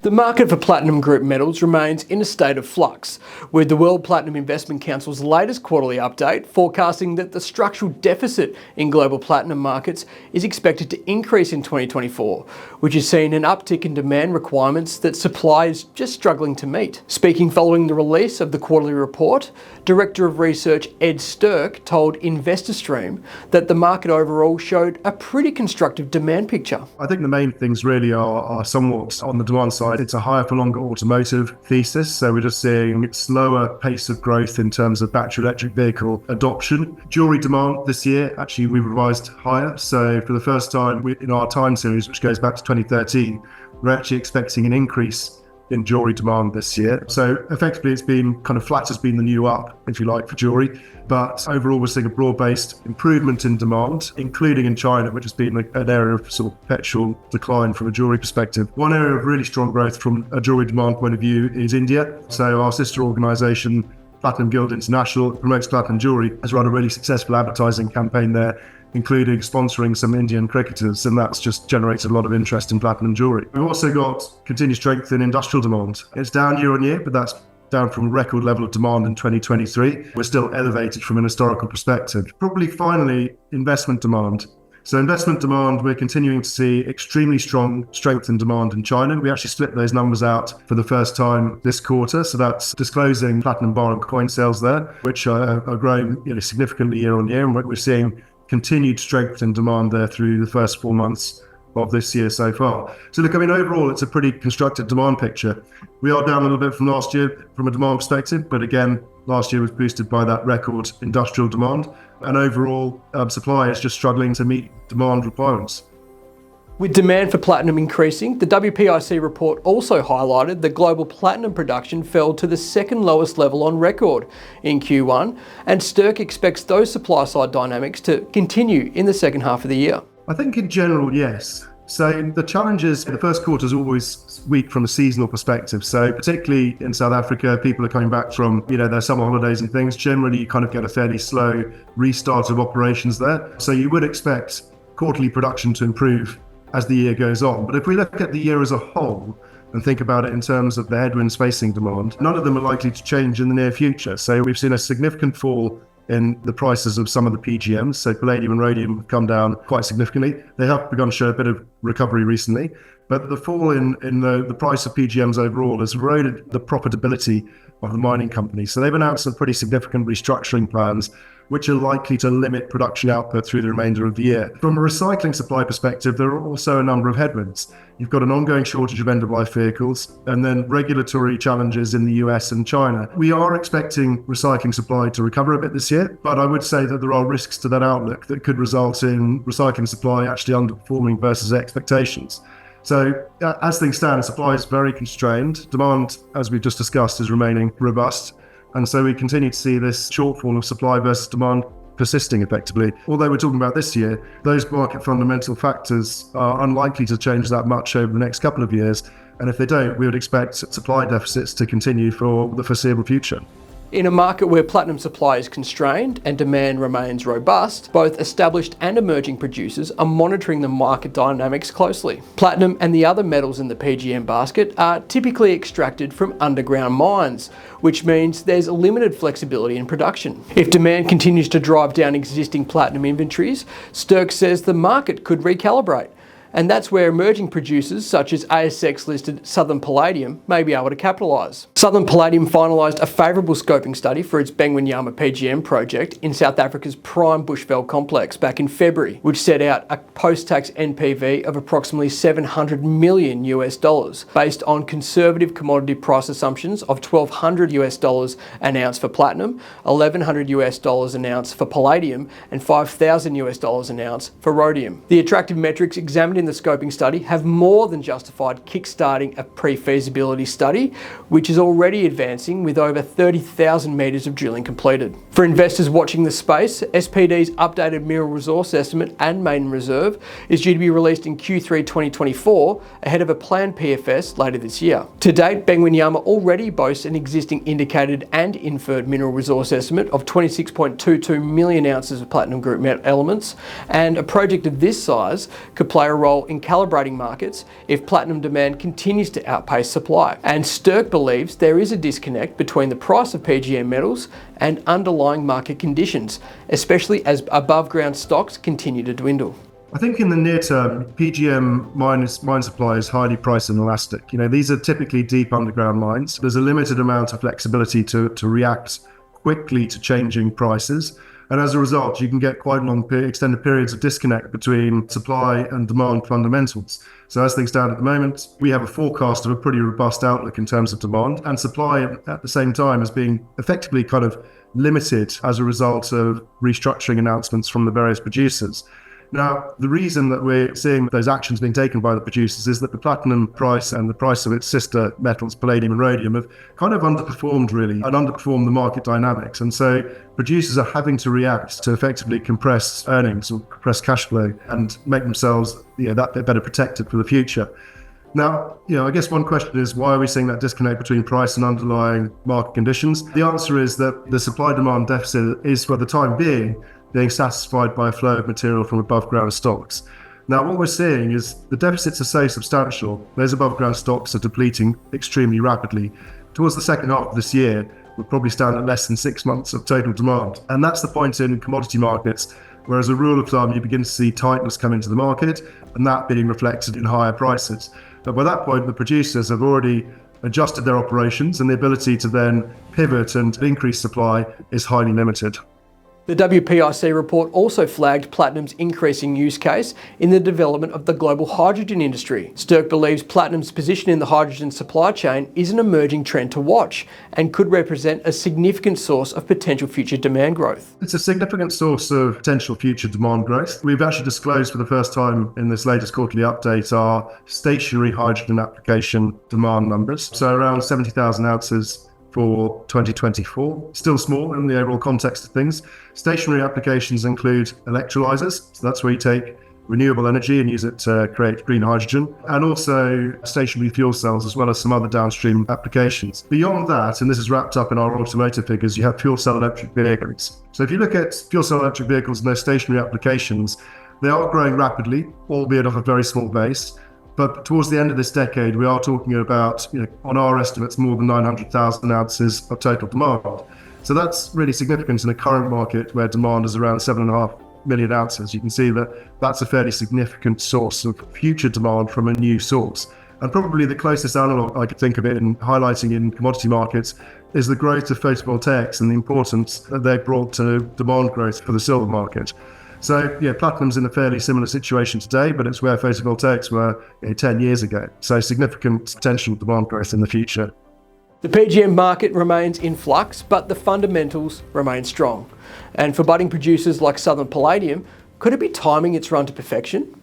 The market for platinum group metals remains in a state of flux, with the World Platinum Investment Council's latest quarterly update forecasting that the structural deficit in global platinum markets is expected to increase in 2024, which has seen an uptick in demand requirements that supply is just struggling to meet. Speaking following the release of the quarterly report, Director of Research Ed Stirk told InvestorStream that the market overall showed a pretty constructive demand picture. I think the main things really are somewhat on the demand side. It's a higher for longer automotive thesis, so we're just seeing slower pace of growth in terms of battery electric vehicle adoption. Jewellery demand this year, actually we revised higher, so for the first time in our time series, which goes back to 2013, we're actually expecting an increase in jewellery demand this year. So effectively it's been kind of flat has been the new up, if you like, for jewellery. But overall we're seeing a broad-based improvement in demand, including in China, which has been an area of sort of perpetual decline from a jewellery perspective. One area of really strong growth from a jewellery demand point of view is India. So our sister organisation, Platinum Guild International, promotes platinum jewellery, has run a really successful advertising campaign there, including sponsoring some Indian cricketers, and that's just generated a lot of interest in platinum jewellery. We've also got continued strength in industrial demand. It's down year on year, but that's down from a record level of demand in 2023. We're still elevated from an historical perspective. Probably finally, investment demand. So investment demand, we're continuing to see extremely strong strength in demand in China. We actually split those numbers out for the first time this quarter. So that's disclosing platinum bar and coin sales there, which are growing significantly year on year. And we're seeing continued strength in demand there through the first 4 months of this year so far. So look, I mean, overall, it's a pretty constructed demand picture. We are down a little bit from last year from a demand perspective, but again, last year was boosted by that record industrial demand. And overall, supply is just struggling to meet demand requirements. With demand for platinum increasing, the WPIC report also highlighted that global platinum production fell to the second lowest level on record in Q1, and Stirk expects those supply side dynamics to continue in the second half of the year. I think in general, yes. So the challenges, the first quarter is always weak from a seasonal perspective. So particularly in South Africa, people are coming back from, their summer holidays and things. Generally, you kind of get a fairly slow restart of operations there. So you would expect quarterly production to improve as the year goes on. But if we look at the year as a whole and think about it in terms of the headwinds facing demand, none of them are likely to change in the near future. So we've seen a significant fall in the prices of some of the PGMs. So palladium and rhodium have come down quite significantly. They have begun to show a bit of recovery recently, but the fall in the price of PGMs overall has eroded the profitability of the mining companies. So they've announced some pretty significant restructuring plans, which are likely to limit production output through the remainder of the year. From a recycling supply perspective, there are also a number of headwinds. You've got an ongoing shortage of end-of-life vehicles, and then regulatory challenges in the US and China. We are expecting recycling supply to recover a bit this year, but I would say that there are risks to that outlook that could result in recycling supply actually underperforming versus expectations. So as things stand, supply is very constrained. Demand, as we've just discussed, is remaining robust. And so we continue to see this shortfall of supply versus demand persisting effectively. Although we're talking about this year, those market fundamental factors are unlikely to change that much over the next couple of years. And if they don't, we would expect supply deficits to continue for the foreseeable future. In a market where platinum supply is constrained and demand remains robust, both established and emerging producers are monitoring the market dynamics closely. Platinum and the other metals in the PGM basket are typically extracted from underground mines, which means there's limited flexibility in production. If demand continues to drive down existing platinum inventories, Stirk says the market could recalibrate. And that's where emerging producers such as ASX-listed Southern Palladium may be able to capitalise. Southern Palladium finalised a favourable scoping study for its Bengwenyama PGM project in South Africa's prime Bushveld complex back in February, which set out a post-tax NPV of approximately $700 million based on conservative commodity price assumptions of $1,200 an ounce for platinum, $1,100 an ounce for palladium, and $5,000 an ounce for rhodium. The attractive metrics examined in the scoping study have more than justified kickstarting a pre-feasibility study, which is already advancing with over 30,000 metres of drilling completed. For investors watching the space, SPD's updated mineral resource estimate and maiden reserve is due to be released in Q3 2024 ahead of a planned PFS later this year. To date, Bengwenyama already boasts an existing indicated and inferred mineral resource estimate of 26.22 million ounces of platinum group elements, and a project of this size could play a role role in calibrating markets if platinum demand continues to outpace supply. And Stirk believes there is a disconnect between the price of PGM metals and underlying market conditions, especially as above ground stocks continue to dwindle. I think in the near term, PGM mine supply is highly price inelastic. These are typically deep underground mines. There's a limited amount of flexibility to react quickly to changing prices. And as a result, you can get quite long extended periods of disconnect between supply and demand fundamentals. So as things stand at the moment, we have a forecast of a pretty robust outlook in terms of demand, and supply at the same time is being effectively kind of limited as a result of restructuring announcements from the various producers. Now, the reason that we're seeing those actions being taken by the producers is that the platinum price and the price of its sister metals, palladium and rhodium, have kind of underperformed really and underperformed the market dynamics. And so producers are having to react to effectively compress earnings or compress cash flow and make themselves that bit better protected for the future. Now, I guess one question is, why are we seeing that disconnect between price and underlying market conditions? The answer is that the supply-demand deficit is, for the time being satisfied by a flow of material from above ground stocks. Now, what we're seeing is the deficits are so substantial, those above ground stocks are depleting extremely rapidly. Towards the second half of this year, we'll probably stand at less than 6 months of total demand. And that's the point in commodity markets, where as a rule of thumb, you begin to see tightness come into the market, and that being reflected in higher prices. But by that point, the producers have already adjusted their operations, and the ability to then pivot and increase supply is highly limited. The WPIC report also flagged platinum's increasing use case in the development of the global hydrogen industry. Stirk believes platinum's position in the hydrogen supply chain is an emerging trend to watch and could represent a significant source of potential future demand growth. It's a significant source of potential future demand growth. We've actually disclosed for the first time in this latest quarterly update our stationary hydrogen application demand numbers. So around 70,000 ounces for 2024, still small in the overall context of things. Stationary applications include electrolyzers, so that's where you take renewable energy and use it to create green hydrogen, and also stationary fuel cells, as well as some other downstream applications. Beyond that, and this is wrapped up in our automotive figures, you have fuel cell electric vehicles. So if you look at fuel cell electric vehicles and their stationary applications, they are growing rapidly, albeit off a very small base. But towards the end of this decade, we are talking about, on our estimates, more than 900,000 ounces of total demand. So that's really significant in a current market where demand is around 7.5 million ounces. You can see that that's a fairly significant source of future demand from a new source. And probably the closest analog I could think of it in highlighting in commodity markets is the growth of photovoltaics and the importance that they've brought to demand growth for the silver market. So platinum's in a fairly similar situation today, but it's where photovoltaics were 10 years ago. So significant potential demand growth in the future. The PGM market remains in flux, but the fundamentals remain strong. And for budding producers like Southern Palladium, could it be timing its run to perfection?